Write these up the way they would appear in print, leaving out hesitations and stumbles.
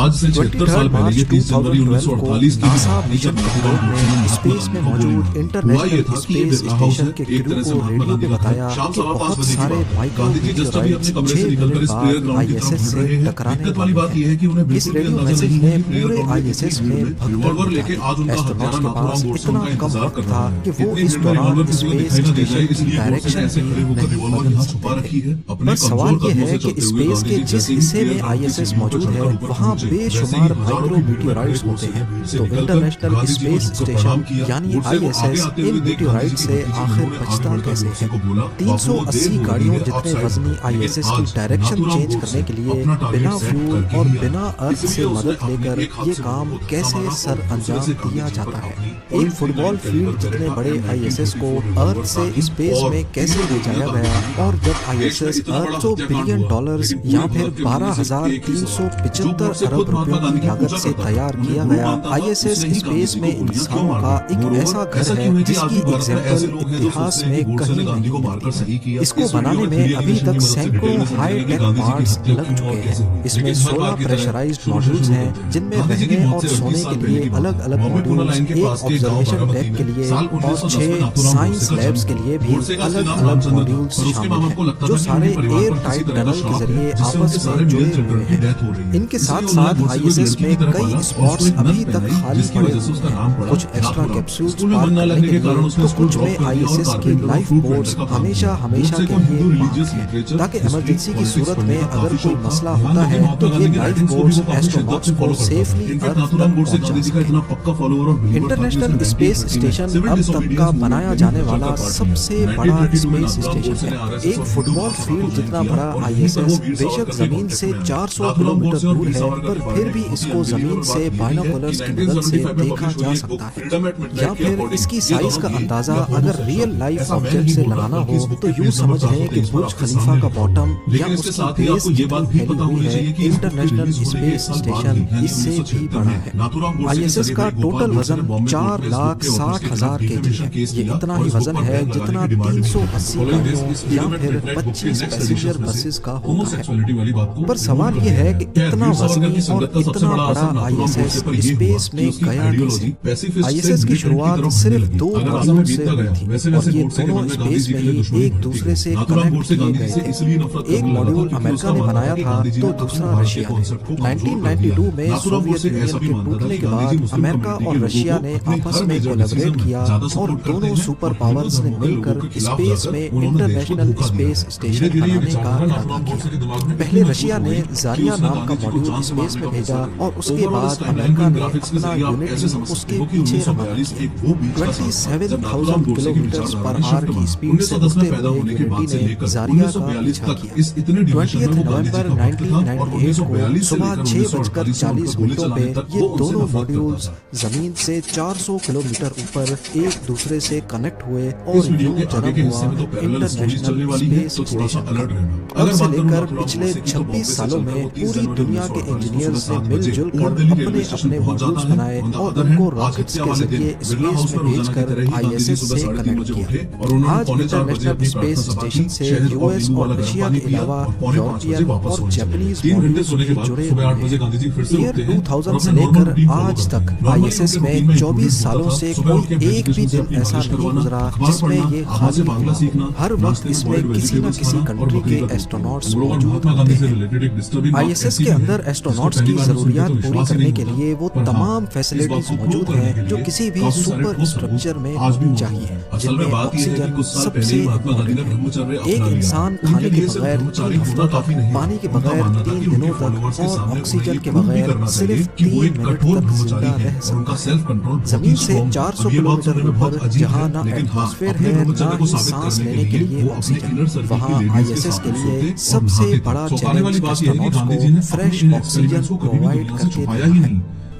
आज से 76 साल पहले ये 30 जनवरी 1948 की नासा मिशन कंट्रोल ने स्पेस में मौजूद इंटरनेशनल स्पेस स्टेशन के क्रू को रेडियो पे बताया कि बहुत सारे माइक्रोमीटराइट्स 6 मिनट बाद आईएसएस से टकराने वाली बात यह है कि उन्हें इस रेडियो मैसेज में पूरे आईएसएस में भगदड़ लेके आज उनका एस्ट्रोनॉट्स के पास इतना कम वक्त था कि वो इस दौरान स्पेस स्टेशन की डायरेक्शन नहीं बदल सकते थे। पर सवाल ये है कि स्पेस के जिस हिस्से में आईएसएस मौजूद है वहाँ बेशुमार माइक्रोमीटराइट्स होते हैं, तो इंटरनेशनल स्पेस स्टेशन यानी आईएसएस इन मीटराइट से आखिर बचता कैसे है। 380 गाड़ियों जितने वजनी आईएसएस की डायरेक्शन चेंज करने के लिए बिना फ्यूल और बिना अर्थ से मदद लेकर ये काम कैसे सर अंजाम दिया जाता है। एक फुटबॉल फील्ड जितने बड़े आईएसएस को अर्थ से स्पेस में कैसे ले जाया गया, और जब आईएसएस $800 बिलियन या फिर 12,375 अरब रुपयों की लागत से तैयार किया गया। आईएसएस स्पेस में इंसानों का एक ऐसा घर है जिसकी एग्जाम्पल इतिहास में कहीं नहीं मिलती। इसको बनाने में अभी तक सैकड़ों हाई टेक पार्ट्स लग चुके हैं। इसमें 16 प्रेशराइज्ड मॉड्यूल्स हैं जिनमें रहने और सोने के लिए अलग अलग मॉड्यूल्स, एक ऑब्जर्वेशन डेक के लिए और 6 साइंस लैब्स के लिए भी अलग अलग मॉड्यूल्स शामिल हैं, जो सारे एयर टाइट टनल के जरिए आपस में जुड़े हुए हैं। इनके साथ साथ आईएसएस में कई स्पॉट्स अभी तक खाली पड़े हुए हैं, कुछ एक्स्ट्रा कैप्सूल्स पार्क करने के लिए, तो कुछ में आईएसएस की लाइफ बोट्स हमेशा के लिए मांग है, ताकि इमरजेंसी की सूरत में अगर कोई मसला होता है तो ये लाइफ बोट्स एस्ट्रोनॉट्स को सेफली अर्थ तक पहुंचा सकें। इंटरनेशनल स्पेस स्टेशन अब तक का बनाया जाने वाला सबसे बड़ा स्पेस स्टेशन है। एक फुटबॉल फील्ड जितना बड़ा आईएसएस बेशक जमीन से 400 किलोमीटर दूर है, पर फिर भी इसको जमीन से बाइनोकुलर्स की मदद से देखा जा सकता है। या फिर इसकी साइज का अंदाजा अगर रियल लाइफ ऑब्जेक्ट से लगाना हो तो यूं समझ लें कि बुर्ज खलीफा का बॉटम या उसकी बेस जितनी फैली हुई है, इंटरनेशनल स्पेस स्टेशन इससे भी बड़ा है। आईएसएस का टोटल वजन 4,60,000 kg है। ये इतना ही वजन है जितना 380 गाड़ियों या फिर 25 पैसेंजर बसेस का होता है। पर सवाल ये है कि इतना वजनी और इतना बड़ा आईएसएस स्पेस में गया कैसे। आईएसएस की शुरुआत सिर्फ 2 मॉड्यूल से हुई थी और ये दोनों स्पेस में ही एक दूसरे से कनेक्ट किए गए थे। एक मॉड्यूल अमेरिका ने बनाया था तो दूसरा रशिया ने। 1992 में सोवियत यूनियन के टूटने के बाद अमेरिका और रशिया ने आपस में कोलैबोरेट किया और दोनों सुपर पावर्स ने मिलकर स्पेस में इंटरनेशनल स्पेस स्टेशन बनाने का इरादा किया। पहले रशिया ने जारिया नाम का मॉड्यूल स्पेस में भेजा और उसके बाद अमेरिका ने अपना यूनिट उसके पीछे रवाना किया। 27,000 किलोमीटर पर आवर की स्पीड से उड़ते हुए यूनिटी ने जारिया का पीछा किया। 20 नवंबर 1998 को सुबह 6:40 पे ये दोनों मॉड्यूल्स जमीन से 400 किलोमीटर ऊपर एक दूसरे से कनेक्ट हुए और यूं जन्म हुआ इंटरनेशनल स्पेस स्टेशन। तब से लेकर पिछले 26 सालों में पूरी दुनिया के इंजीनियर्स ने मिलजुल कर अपने अपने मॉड्यूल्स बनाए और उनको रॉकेट्स के जरिए स्पेस में भेजकर आईएसएस से कनेक्ट किया। आज इंटरनेशनल स्पेस स्टेशन से यूएस और रशिया के अलावा यूरोपियन और जापानीज मॉड्यूल्स भी जुड़े हुए हैं। ईयर 2000 से लेकर आज तक आईएसएस में 24 सालों से कोई एक भी दिन ऐसा नहीं गुजरा जिसमें ये खाली हो। हर वक्त इसमें किसी न किसी कंट्री के एस्ट्रोनॉट्स मौजूद होते हैं। आईएसएस के अंदर एस्ट्रोनॉट्स की जरूरियात पूरी करने के लिए वो तमाम फैसिलिटीज मौजूद हैं जो किसी भी सुपर स्ट्रक्चर में चाहिए, जिनमें ऑक्सीजन सबसे इम्पोर्टेंट है। एक इंसान खाने के बगैर 3 हफ्तों तक, पानी के बगैर 3 दिनों तक और ऑक्सीजन के बगैर सिर्फ 3 मिनट तक जिंदा रह सकता है। जमीन से 400 किलोमीटर ऊपर जहाँ न एटमॉस्फेयर है न ही सांस लेने के लिए ऑक्सीजन, वहाँ आईएसएस के लिए सबसे बड़ा चैलेंज एस्ट्रोनॉट्स को फ्रेश ऑक्सीजन प्रोवाइड करके देना है।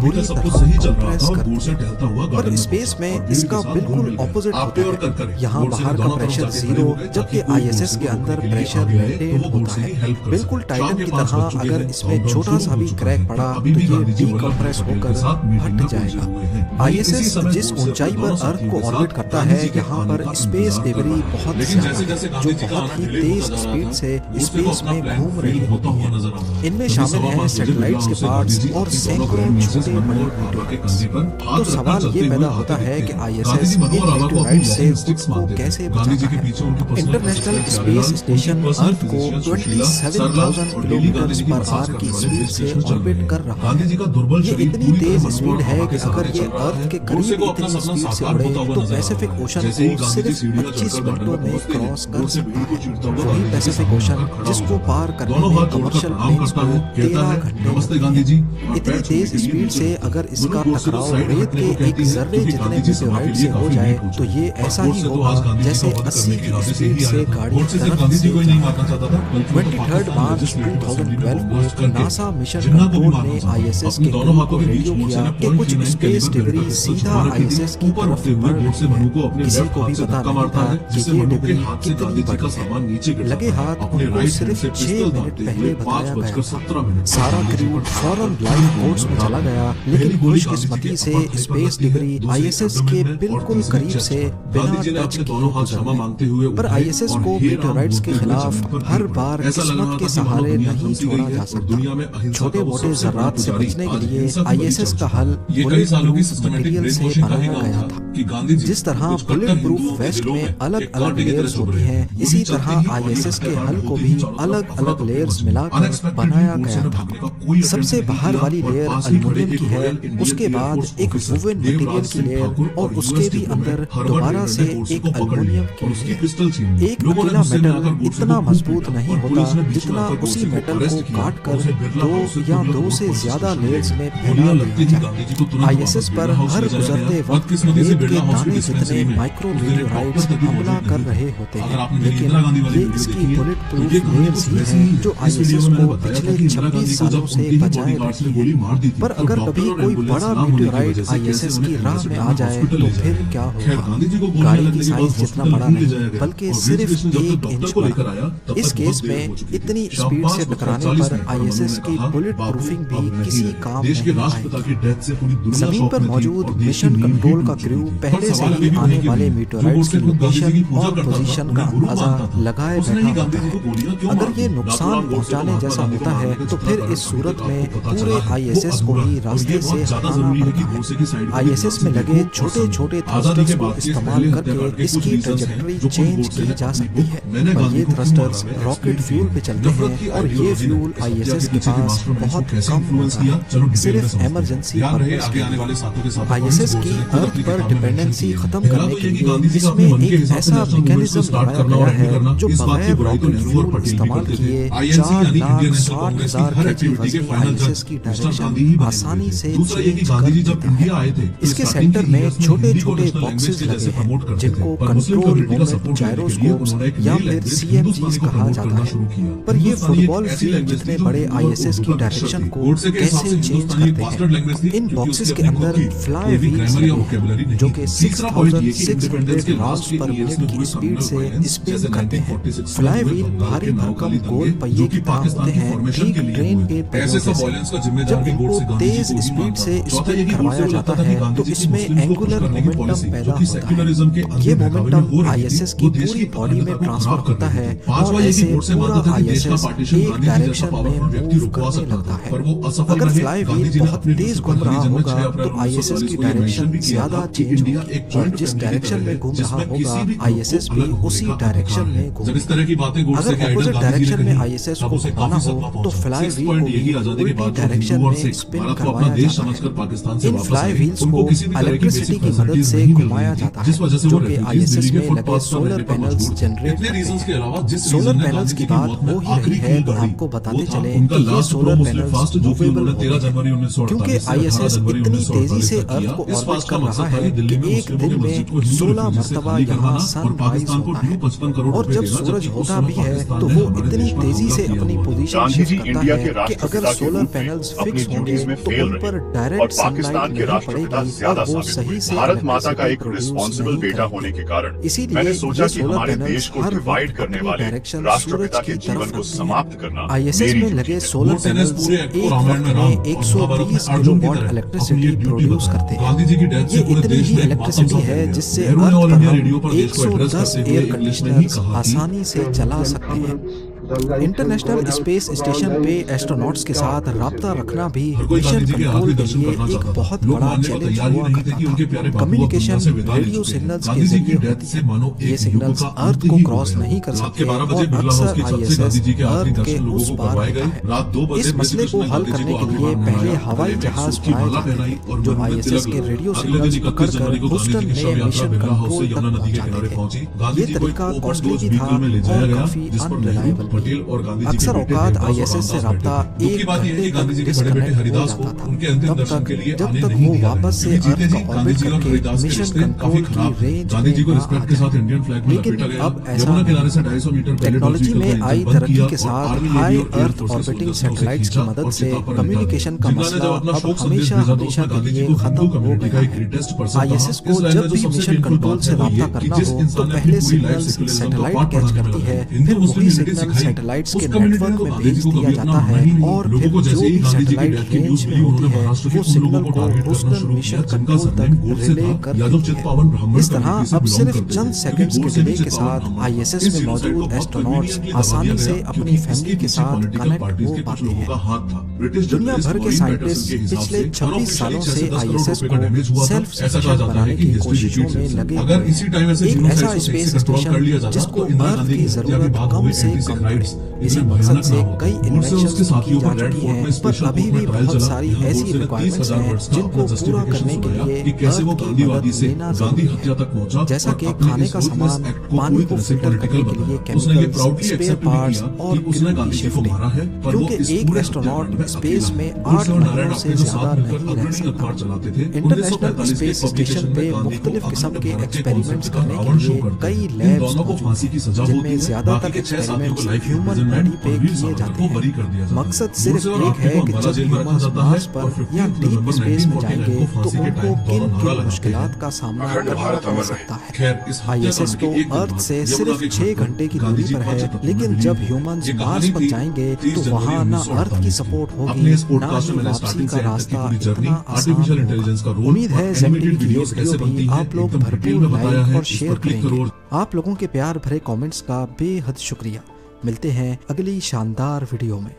बुरी का सब कुछ तरह सही चल रहा compress था और करती गोडसे है। टहलता हुआ पर गार्डन में स्पेस पहुंचा में और भीड़ इसका के साथ बिल्कुल घूमने लगा। ऑपोजिट आपटे होता और कर है। करे। यहाँ गोडसे बाहर ने का दोनों तरफ प्रेशर जाके खड़े जीरो हो गए जबकि ताकि कोई आईएसएस गोडसे के को अंदर रोकने के लिए प्रेशर आगे आए तो मेंटेन वो होता गोडसे की है। हेल्प कर बिल्कुल सके। टाइटन शाम की के 5 तरह बज चुके अगर हैं। इसमें काउंटडाउन छोटा शुरू सा हो भी चुका क्रैक है। पड़ा अभी तो भी ये गांधी जी वल्लभ भाई डीकम्प्रेस पटेल के होकर साथ मीटिंग फट में जाएगा। उलझे हुए हैं। आईएसएस इसी समय जिस गोडसे अपने ऊंचाई पर दोनों अर्थ साथियों को के ऑर्बिट साथ करता गांधी है जी के यहाँ आने पर का स्पेस इंतजार कर डेबरी रहा है। बहुत लेकिन ज्यादा जैसे-जैसे है गांधी जो जी का बहुत आना ही डिले तेज होता जा रहा स्पीड था, से गोडसे को स्पेस अपना में प्लान घूम फेल रही होता होती हुआ है। नजर आ रहा है। इनमें तभी शामिल सवा हैं 5 बजे सैटेलाइट्स के से गांधी पार्ट्स जी और अपनी दोनों सैकड़ों ग्रैंड मिसेस छोटे मनु बड़े और आभा के मीटियोराइट्स। कंधे पर हाथ तो रखकर सवाल चलते ये हुए पैदा आते होता है दिखते कि हैं। आईएसएस गांधी जी इन मनु और आभा को अपनी मीटियोराइट्स से वॉकिंग खुद स्टिक्स को मानते थे। कैसे गांधी जी बचाता के है। पीछे उनके personal international assistant space Pyarelal, station उनकी पर्सनल अर्थ को फिजिशियन सुशीला, सरला 27,000 और डेली गांधी किलोमीटर जी की पर मसाज आवर की करने वाले स्पीड से फिजिशियन चल रहे ऑर्बिट हैं। कर रहा गांधी जी है। का दुर्बल ये शरीर इतनी पूरी तरह तेज मनु स्पीड और है आभा कि के अगर सहारे ये चल रहा अर्थ है। के गोडसे करीब को अपना इतनी सपना स्पीड से साकार उड़े होता हुआ तो नजर आ पैसिफिक रहा है। ओशन जैसे ही को गांधी जी सिर्फ सीढ़ियां 25 चढ़कर गार्डन मिनटों में में पहुंचते हैं, क्रॉस कर गोडसे सकता भीड़ को है। चीरता हुआ वही गांधी जी के पैसिफिक सामने ओशन आकर खड़ा हो जिसको जाता है। पार करने दोनों में हाथ जोड़कर कमर्शियल प्रणाम प्लेन्स करता को है, कहता 13 है, घंटे नमस्ते लगते गांधी हैं। जी, और इतनी पैर छूने तेज के लिए स्पीड नीचे से आता है। अगर मनु इसका गोडसे को टकराव साइड रेत हटने के को एक कहती है जर्रे क्योंकि जितने गांधी जी सभा के मीटेओराइट लिए से हो काफी जाए वीक हो तो चुके ये हैं। ऐसा और ही गोडसे तो होगा आज गांधी जी जैसे का वध 80 करने के की इरादे से स्पीड ही से आया था। गाड़ी गोडसे सिर्फ तरफ गांधी जी से को ही नहीं जा मारना रही चाहता था, बल्कि वो तो 23 पाकिस्तान मार्च लेजिस्लेटिव असेंबली को 2012 ब्लास्ट को करके नासा मिशन जिन्ना को भी कंट्रोल मारना ने चाहता था। आईएसएस अपनी के दोनों क्रू हाथों को के बीच रेडियो गोडसे किया ने कि कुछ .39 स्पेस कैलिबर डिबरी कैलिबर पिस्टल सीधा छुपा रखी थी। आईएसएस की ऊपर तरफ उठते हुए बढ़ गोडसे रही मनु है। को अपने किसी लेफ्ट को हाथ भी से पता धक्का नहीं मारता था है, कि जिससे ये मनु के डिबरी हाथ से कितनी गांधी जी बड़ी का है। सामान नीचे गिर लगे जाता है। हाथ अपने उनको राइट हैंड सिर्फ से 6 पिस्टल मिनट दागते पहले हुए बताया गया था। 5:17 सारा क्रू फौरन लाइव कोर्स में चला गया, लेकिन खुशकिस्मती से स्पेस डिबरी आईएसएस के बिल्कुल करीब से बिना टच किए गुजर गई। पर आईएसएस को मीटेओराइट्स के खिलाफ हर बार किस्मत के सहारे नहीं छोड़ा जा सकता। छोटे मोटे जर्रात से बचने के लिए आईएसएस का हल बुलेट प्रूफ मटेरियल से बनाया गया था। जिस तरह बुलेट प्रूफ वेस्ट में अलग अलग लेयर्स होती हैं, इसी तरह आईएसएस के हल को भी अलग अलग लेयर्स मिलाकर बनाया गया था। सबसे बाहर वाली लेयर एल्युमिनियम की है, उसके बाद एक वुवन मटेरियल की लेयर और उसके भी अंदर दोबारा से एक एल्युमिनियम की लेयर। एक अकेला मेटल इतना मजबूत नहीं होता जितना उसी मेटल को काट कर दो या दो से ज्यादा लेयर्स में फैला दिया जाए। आईएसएस पर हर गुजरते वक्त रेत के दाने जितने माइक्रोमीटराइट्स हमला कर रहे होते हैं, लेकिन ये इसकी बुलेट प्रूफ लेयर्स ही हैं जो आईएसएस को पिछले 26 सालों से बचाए रखी है। पर अगर कभी कोई बड़ा मीटराइट आईएसएस की राह में आ जाए तो फिर क्या होगा? गाड़ी की साइज जितना बड़ा नहीं बल्कि सिर्फ 1 इंच बड़ा। इस केस में इतनी स्पीड से टकराने पर आईएसएस की बुलेट प्रूफिंग भी किसी काम नहीं आएगी। जमीन पर मौजूद मिशन कंट्रोल का क्रू पहले से ही आने वाले मीटराइट्स की लोकेशन और पोजीशन का अंदाजा लगाए बैठा होता है। अगर ये नुकसान पहुंचाने जैसा होता है तो फिर इस सूरत में पूरे आईएसएस को ही रास्ते से हटाना पड़ता है। आईएसएस में लगे छोटे छोटे थ्रस्टर्स को इस्तेमाल करके इसकी ट्रेजेक्टरी चेंज की जा सकती है, पर ये थ्रस्टर्स रॉकेट फ्यूल पे चलते हैं और ये फ्यूल आईएसएस के पास बहुत कम होता है, सिर्फ इमरजेंसी पर्पस। आईएसएस की अर्थ पर डिपेंडेंसी खत्म करने के लिए इसमें एक ऐसा मैकेनिज्म लगाया गया है जो बगैर रॉकेट फ्यूल इस्तेमाल किए 4,60,000 केजी वजनी आईएसएस की डायरेक्शन आसानी से चेंज कर देता है। इसके सेंटर में छोटे छोटे बॉक्सेस लगे हैं जिनको कंट्रोल मोमेंट जायरोस्कोप्स या फिर सीएमजीज कहा जाता है। पर ये फुटबॉल फील्ड जितने बड़े आईएसएस की डायरेक्शन को कैसे चेंज करते हैं? इन बॉक्सेस के अंदर फ्लाई व्हील्स लगे हैं जो कि 6,600 राउंड्स पर मिनट की स्पीड से स्पिन करते हैं। फ्लाई व्हील भारी भरकम गोल पहिए की तरह होते हैं, ठीक ट्रेन के पहियों जैसे। जब इनको तेज स्पीड से स्पिन करवाया जाता है तो इसमें एंगुलर मोमेंटम पैदा होता है। ये मोमेंटम आईएसएस की पूरी बॉडी में ट्रांसफर होता है और ऐसे पूरा आईएसएस एक डायरेक्शन में मूव करने लगता है। अगर फ्लाई व्हील बहुत तेज घूम रहा होगा तो आईएसएस की डायरेक्शन ज्यादा चेंज होगी और जिस डायरेक्शन में घूम रहा होगा आईएसएस भी उसी डायरेक्शन में घूमेगा। अगर अपोजिट डायरेक्शन में आईएसएस को घुमाना हो तो फ्लाई व्हील को भी उल्टी डायरेक्शन में स्पिन करवाया जाता है। इन फ्लाई व्हील्स को इलेक्ट्रिसिटी की मदद से घुमाया जाता है जो कि आईएसएस में लगे सोलर पैनल्स जनरेट करते हैं। सोलर पैनल्स की बात हो ही रही है तो आपको बताते चले कि ये सोलर पैनल्स मूवेबल होते हैं क्योंकि आईएसएस इतनी तेजी से अर्थ को ऑर्बिट कर रहा है कि एक दिन में 16 मरतबा यहाँ सनराइज होता है और जब सूरज होता भी है तो वो इतनी तेजी से अपनी पोजीशन शिफ्ट करता है कि अगर सोलर पैनल्स फिक्स होंगे तो उन पर डायरेक्ट सनलाइट नहीं पड़ेगी और वो सही से भारत माता का एक रिस्पॉन्सिबल बेटा होने के कारण मैंने सोचा कि हमारे देश को डिवाइड करने वाले राष्ट्रपिता के जीवन को समाप्त करना आईएसएस में लगे सोलर पैनल्स एक वक्त में 120 किलोवाट इलेक्ट्रिसिटी प्रोड्यूस करते हैं। ये इतनी ही इलेक्ट्रिसिटी है जिससे अर्थ पर हम 110 एयर कंडीशनर्स आसानी से चला सकते हैं। इंटरनेशनल स्पेस स्टेशन पे एस्ट्रोनॉट्स के साथ राब्ता रखना भी मिशन कंट्रोल के लिए एक बहुत बड़ा चैलेंज हुआ करता था। कम्युनिकेशन रेडियो सिग्नल्स के जरिए होती है। ये सिग्नल्स अर्थ को क्रॉस नहीं कर सकते और अक्सर आईएसएस अर्थ के उस पार होता है। इस मसले को हल करने के लिए पहले हवाई जहाज उड़ाए जाते थे जो आईएसएस के रेडियो सिग्नल्स पकड़कर ह्यूस्टन में मिशन कंट्रोल तक पहुंचाते थे। ये तरीका कॉस्टली भी था और काफी अनरिलायबल। अक्सर औकात आईएसएस से राब्ता एक घंटे तक डिस्कनेक्ट हो जाता था तब तक जब तक वो वापस से अर्थ का ऑर्बिट करके मिशन कंट्रोल की रेंज में ना आ जाए। लेकिन अब ऐसा टेक्नोलॉजी में आई तरक्की के साथ हाई अर्थ ऑर्बिटिंग सैटेलाइट्स की मदद से कम्युनिकेशन का मसला अब हमेशा हमेशा के लिए खत्म हो गया है। आईएसएस को जब भी मिशन कंट्रोल से राब्ता करना हो तो पहले सिग्नल्स सैटेलाइट कैच करती है, फिर वही सिग्नल सैटेलाइट्स के नेटवर्क में भेज दिया जाता है और फिर जो भी सैटेलाइट रेंज में होती है वो सिग्नल को ह्यूस्टन मिशन कंट्रोल तक रिले कर देती है। इस तरह अब सिर्फ चंद सेकंड्स के डिले के साथ आईएसएस में मौजूद एस्ट्रोनॉट्स आसानी से अपनी फैमिली के साथ कनेक्ट हो पाते हैं। दुनिया भर के साइंटिस्ट पिछले 26 सालों से आईएसएस को सेल्फ सफिशिएंट बनाने की कोशिशों में लगे हुए हैं। एक ऐसा स्पेस स्टेशन जिसको अर्थ की जरूरत कम से कम पड़े। इसी मकसद से कई इन्वेंशंस की जा चुकी हैं, पर अभी भी बहुत सारी ऐसी रिक्वायरमेंट्स हैं जिनको पूरा करने के लिए अर्थ की मदद लेना जरूरी है, जैसा कि खाने का सामान, पानी को फिल्टर करने के लिए केमिकल्स, स्पेयर पार्ट्स और क्रू की शिफ्टिंग। क्योंकि एक एस्ट्रोनॉट स्पेस में 8 महीनों से ज्यादा नहीं रह सकता। इंटरनेशनल स्पेस स्टेशन पे मुख्तलिफ किस्म के एक्सपेरिमेंट्स करने के लिए कई लैब्स मौजूद हैं, जिनमें ज्यादातर एक्सपेरिमेंट्स ह्यूमन बॉडी पे किए जाते हैं। मकसद सिर्फ एक है कि जब ह्यूमंस मार्स पर या डीप स्पेस में जाएंगे तो उनको किन किन मुश्किलात का सामना करना पड़ सकता है। आईएसएस तो अर्थ से सिर्फ 6 घंटे की दूरी पर है, लेकिन जब ह्यूमंस मार्स पर जाएंगे तो वहाँ न अर्थ की सपोर्ट होगी, ना ही वापसी का रास्ता इतना आसान होगा। उम्मीद है ज़ेमिनी की ये वीडियो भी आप लोग भरपूर लाइक और शेयर करेंगे। आप लोगों के प्यार भरे कमेंट्स का बेहद शुक्रिया। मिलते हैं अगली शानदार वीडियो में।